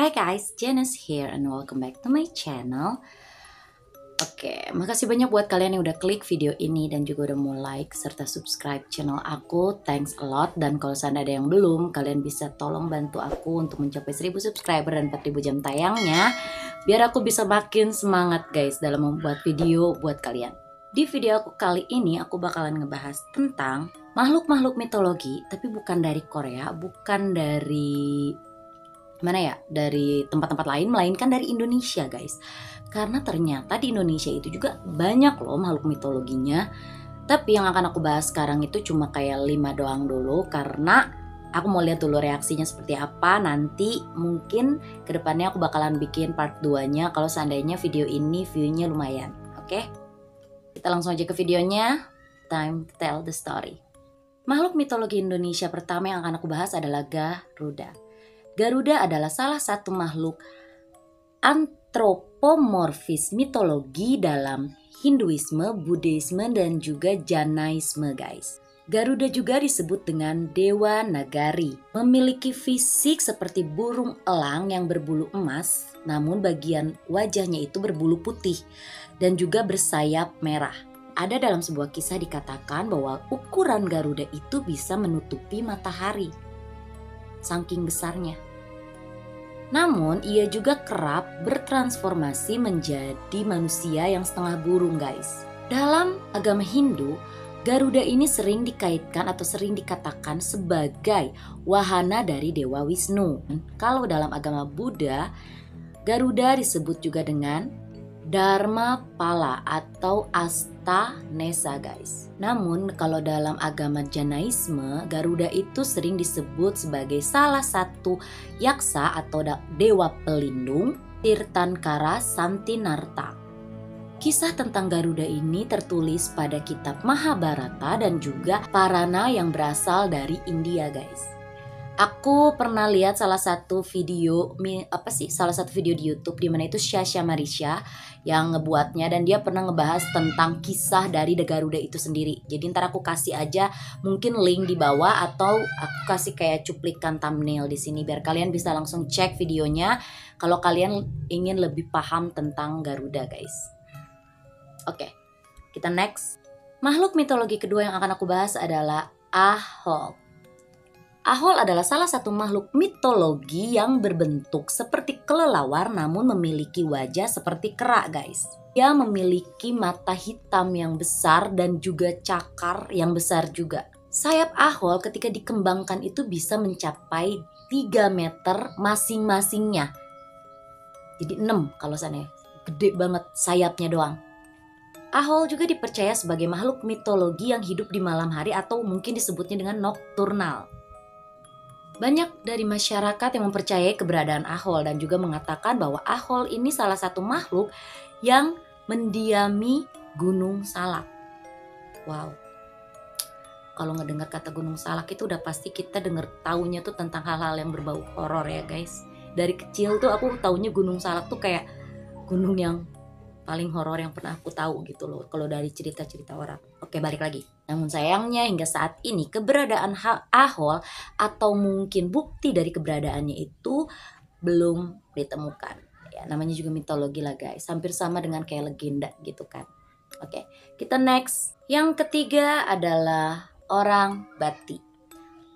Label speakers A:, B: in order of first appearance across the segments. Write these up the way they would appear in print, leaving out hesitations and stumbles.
A: Hi guys, Janice here and welcome back to my channel. Oke, makasih banyak buat kalian yang udah klik video ini dan juga udah mau like serta subscribe channel aku. Thanks a lot. Dan kalau seandainya ada yang belum, kalian bisa tolong bantu aku untuk mencapai 1000 subscriber dan 4000 jam tayangnya, biar aku bisa makin semangat guys dalam membuat video buat kalian. Di video aku kali ini aku bakalan ngebahas tentang makhluk-makhluk mitologi, tapi bukan dari Korea, bukan dari dari tempat-tempat lain, melainkan dari Indonesia guys. Karena ternyata di Indonesia itu juga banyak loh makhluk mitologinya. Tapi yang akan aku bahas sekarang itu cuma kayak 5 doang dulu, karena aku mau lihat dulu reaksinya seperti apa. Nanti mungkin kedepannya aku bakalan bikin part 2 nya kalau seandainya video ini view-nya lumayan. Oke? Kita langsung aja ke videonya. Time to tell the story. Makhluk mitologi Indonesia pertama yang akan aku bahas adalah Garuda. Garuda adalah salah satu makhluk antropomorfis mitologi dalam Hinduisme, Buddhisme, dan juga Jainisme guys. Garuda juga disebut dengan Dewa Nagari. Memiliki fisik seperti burung elang yang berbulu emas, namun bagian wajahnya itu berbulu putih dan juga bersayap merah. Ada dalam sebuah kisah dikatakan bahwa ukuran Garuda itu bisa menutupi matahari. Saking besarnya. Namun ia juga kerap bertransformasi menjadi manusia yang setengah burung guys. Dalam agama Hindu, Garuda ini sering dikaitkan atau sering dikatakan sebagai wahana dari Dewa Wisnu. Kalau dalam agama Buddha, Garuda disebut juga dengan Dharmapala atau Astanesa guys. Namun kalau dalam agama Jainisme, Garuda itu sering disebut sebagai salah satu yaksa atau dewa pelindung Tirtankara Santinarta. Kisah tentang Garuda ini tertulis pada kitab Mahabharata dan juga Parana yang berasal dari India guys. Aku pernah lihat salah satu video di YouTube di mana itu Shasha Marisha yang ngebuatnya, dan dia pernah ngebahas tentang kisah dari The Garuda itu sendiri. Jadi ntar aku kasih aja mungkin link di bawah atau aku kasih kayak cuplikan thumbnail di sini biar kalian bisa langsung cek videonya kalau kalian ingin lebih paham tentang Garuda guys. Oke, kita next. Makhluk mitologi kedua yang akan aku bahas adalah Ahol. Ahol adalah salah satu makhluk mitologi yang berbentuk seperti kelelawar namun memiliki wajah seperti kera guys. Dia memiliki mata hitam yang besar dan juga cakar yang besar juga. Sayap Ahol ketika dikembangkan itu bisa mencapai 3 meter masing-masingnya. Jadi 6 kalau sana, gede banget sayapnya doang. Ahol juga dipercaya sebagai makhluk mitologi yang hidup di malam hari atau mungkin disebutnya dengan nokturnal. Banyak dari masyarakat yang mempercayai keberadaan Ahol dan juga mengatakan bahwa Ahol ini salah satu makhluk yang mendiami Gunung Salak. Wow. Kalau ngedengar kata Gunung Salak itu udah pasti kita dengar taunya tuh tentang hal-hal yang berbau horor ya guys. Dari kecil tuh aku taunya Gunung Salak tuh kayak gunung yang paling horor yang pernah aku tahu gitu loh kalau dari cerita-cerita orang. Oke, balik lagi. Namun sayangnya hingga saat ini keberadaan Ahol atau mungkin bukti dari keberadaannya itu belum ditemukan. Ya, namanya juga mitologi lah guys. Hampir sama dengan kayak legenda gitu kan. Oke, kita next. Yang ketiga adalah orang Bati.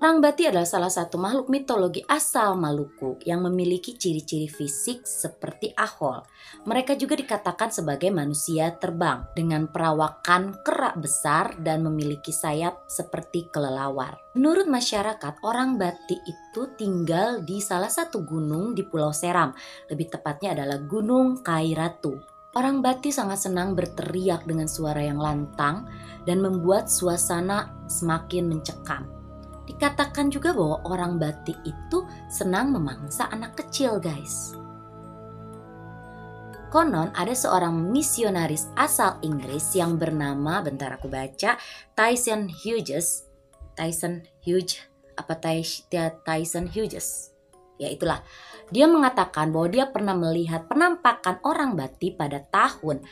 A: Orang Bati adalah salah satu makhluk mitologi asal Maluku yang memiliki ciri-ciri fisik seperti Ahol. Mereka juga dikatakan sebagai manusia terbang dengan perawakan kera besar dan memiliki sayap seperti kelelawar. Menurut masyarakat, orang Bati itu tinggal di salah satu gunung di Pulau Seram. Lebih tepatnya adalah Gunung Kairatu. Orang Bati sangat senang berteriak dengan suara yang lantang dan membuat suasana semakin mencekam. Dikatakan juga bahwa orang Bati itu senang memangsa anak kecil guys. Konon ada seorang misionaris asal Inggris yang bernama, bentar aku baca, Tyson Hughes. Ya itulah. Dia mengatakan bahwa dia pernah melihat penampakan orang Bati pada tahun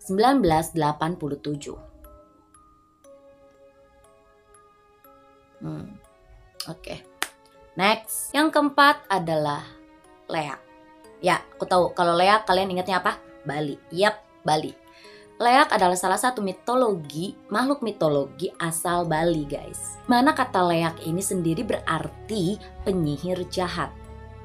A: 1987. Oke. Next, yang keempat adalah Leak. Ya, aku tahu kalau leak kalian ingatnya apa? Bali. Yap, Bali. Leak adalah salah satu makhluk mitologi asal Bali guys. Mana kata leak ini sendiri berarti penyihir jahat.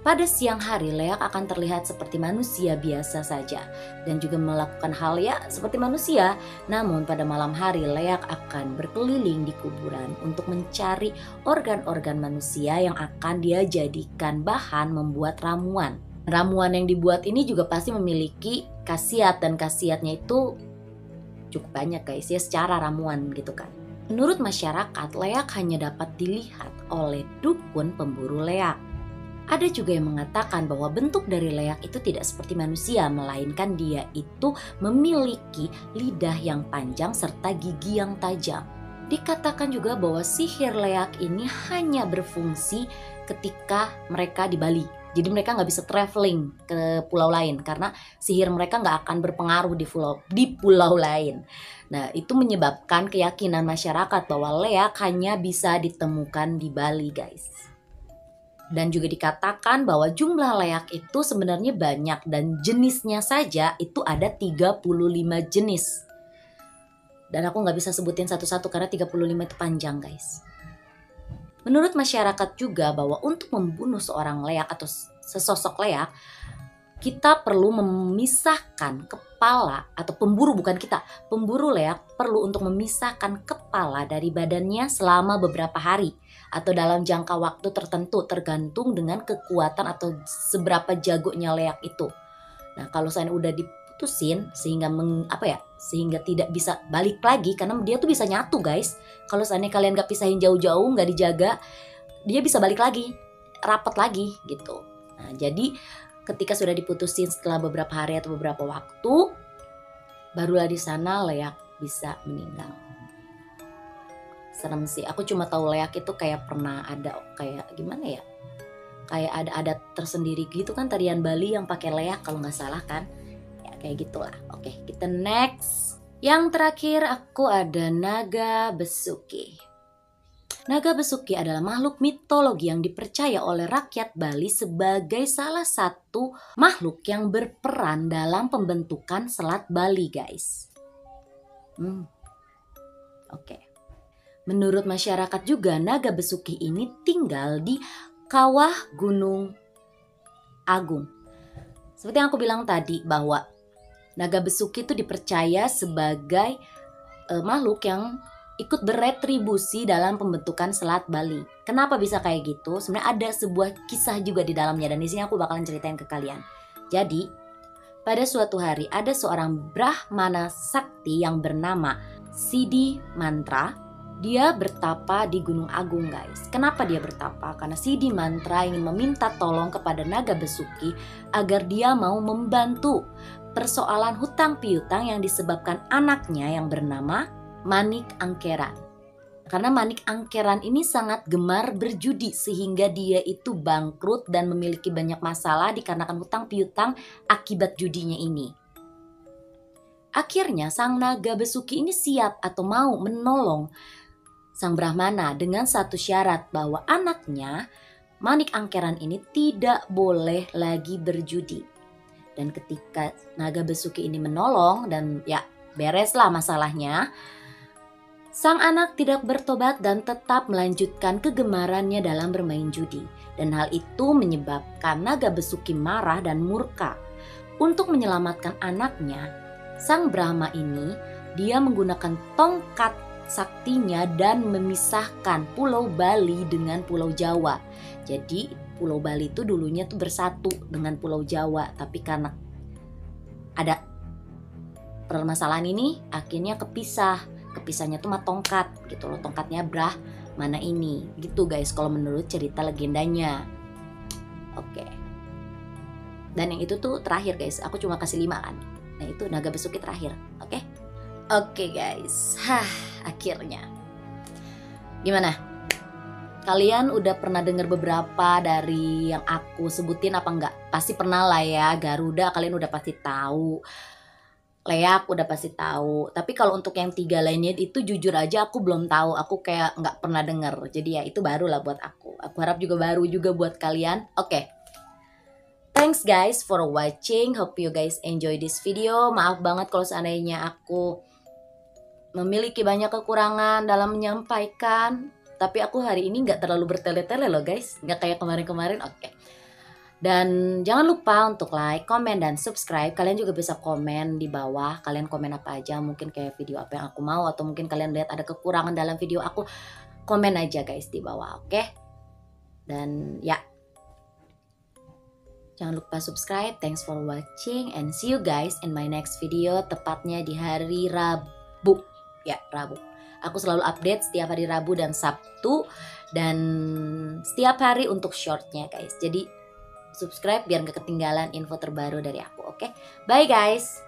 A: Pada siang hari leak akan terlihat seperti manusia biasa saja dan juga melakukan hal ya seperti manusia. Namun pada malam hari leak akan berkeliling di kuburan untuk mencari organ-organ manusia yang akan dia jadikan bahan membuat ramuan. Ramuan yang dibuat ini juga pasti memiliki khasiat dan khasiatnya itu cukup banyak guys ya secara ramuan gitu kan. Menurut masyarakat leak hanya dapat dilihat oleh dukun pemburu leak. Ada juga yang mengatakan bahwa bentuk dari leak itu tidak seperti manusia, melainkan dia itu memiliki lidah yang panjang serta gigi yang tajam. Dikatakan juga bahwa sihir leak ini hanya berfungsi ketika mereka di Bali. Jadi mereka nggak bisa traveling ke pulau lain karena sihir mereka nggak akan berpengaruh di pulau lain. Nah itu menyebabkan keyakinan masyarakat bahwa leak hanya bisa ditemukan di Bali guys. Dan juga dikatakan bahwa jumlah leak itu sebenarnya banyak dan jenisnya saja itu ada 35 jenis. Dan aku nggak bisa sebutin satu-satu karena 35 itu panjang guys. Menurut masyarakat juga bahwa untuk membunuh seorang leak atau sesosok leak, kita perlu memisahkan kepala atau pemburu leak perlu untuk memisahkan kepala dari badannya selama beberapa hari atau dalam jangka waktu tertentu tergantung dengan kekuatan atau seberapa jagonya leak itu. Nah kalau saya udah diputusin sehingga sehingga tidak bisa balik lagi karena dia tuh bisa nyatu guys. Kalau seandainya kalian gak pisahin jauh-jauh, gak dijaga, dia bisa balik lagi, rapat lagi gitu. Nah jadi ketika sudah diputusin setelah beberapa hari atau beberapa waktu, barulah di sana leak bisa meninggal. Serem sih, aku cuma tahu leak itu kayak pernah ada kayak gimana ya, kayak ada adat tersendiri gitu kan, tarian Bali yang pakai leak kalau nggak salah kan, ya kayak gitulah. Oke, kita next. Yang terakhir aku ada naga besuki. Naga besuki adalah makhluk mitologi yang dipercaya oleh rakyat Bali sebagai salah satu makhluk yang berperan dalam pembentukan Selat Bali guys. Oke. Menurut masyarakat juga naga besuki ini tinggal di kawah Gunung Agung. Seperti yang aku bilang tadi bahwa naga besuki itu dipercaya sebagai makhluk yang ikut beretribusi dalam pembentukan Selat Bali. Kenapa bisa kayak gitu? Sebenarnya ada sebuah kisah juga di dalamnya dan di sini aku bakalan ceritain ke kalian. Jadi, pada suatu hari ada seorang Brahmana sakti yang bernama Sidi Mantra. Dia bertapa di Gunung Agung guys. Kenapa dia bertapa? Karena Sidi Mantra ingin meminta tolong kepada naga besuki agar dia mau membantu persoalan hutang piutang yang disebabkan anaknya yang bernama Manik Angkeran. Karena Manik Angkeran ini sangat gemar berjudi sehingga dia itu bangkrut dan memiliki banyak masalah dikarenakan hutang piutang akibat judinya ini. Akhirnya sang naga besuki ini siap atau mau menolong sang Brahmana dengan satu syarat bahwa anaknya Manik Angkeran ini tidak boleh lagi berjudi. Dan ketika naga besuki ini menolong dan ya bereslah masalahnya, sang anak tidak bertobat dan tetap melanjutkan kegemarannya dalam bermain judi. Dan hal itu menyebabkan naga besuki marah dan murka. Untuk menyelamatkan anaknya, sang Brahma ini dia menggunakan tongkat saktinya dan memisahkan Pulau Bali dengan Pulau Jawa. Jadi Pulau Bali itu dulunya tuh bersatu dengan Pulau Jawa, tapi karena ada permasalahan ini akhirnya kepisahnya tuh sama tongkat gitu loh, tongkatnya Brahmana ini gitu guys kalau menurut cerita legendanya. Oke. Dan yang itu tuh terakhir guys, aku cuma kasih 5 kan. Nah itu naga besuki terakhir. Oke guys, akhirnya. Gimana? Kalian udah pernah dengar beberapa dari yang aku sebutin apa enggak? Pasti pernah lah ya, Garuda kalian udah pasti tahu. Leak udah pasti tahu. Tapi kalau untuk yang 3 lainnya itu jujur aja aku belum tahu. Aku kayak nggak pernah dengar. Jadi ya itu baru lah buat aku. Aku harap juga baru juga buat kalian. Oke. Thanks guys for watching. Hope you guys enjoy this video. Maaf banget kalau seandainya aku memiliki banyak kekurangan dalam menyampaikan. Tapi aku hari ini nggak terlalu bertele-tele loh guys. Nggak kayak kemarin-kemarin. Oke. Dan jangan lupa untuk like, komen, dan subscribe. Kalian juga bisa komen di bawah. Kalian komen apa aja. Mungkin kayak video apa yang aku mau. Atau mungkin kalian lihat ada kekurangan dalam video aku. Komen aja guys di bawah. Oke. Dan ya. Jangan lupa subscribe. Thanks for watching. And see you guys in my next video. Tepatnya di hari Rabu. Ya, Rabu. Aku selalu update setiap hari Rabu dan Sabtu. Dan setiap hari untuk shortnya guys. Jadi subscribe biar gak ketinggalan info terbaru dari aku, oke? Bye guys!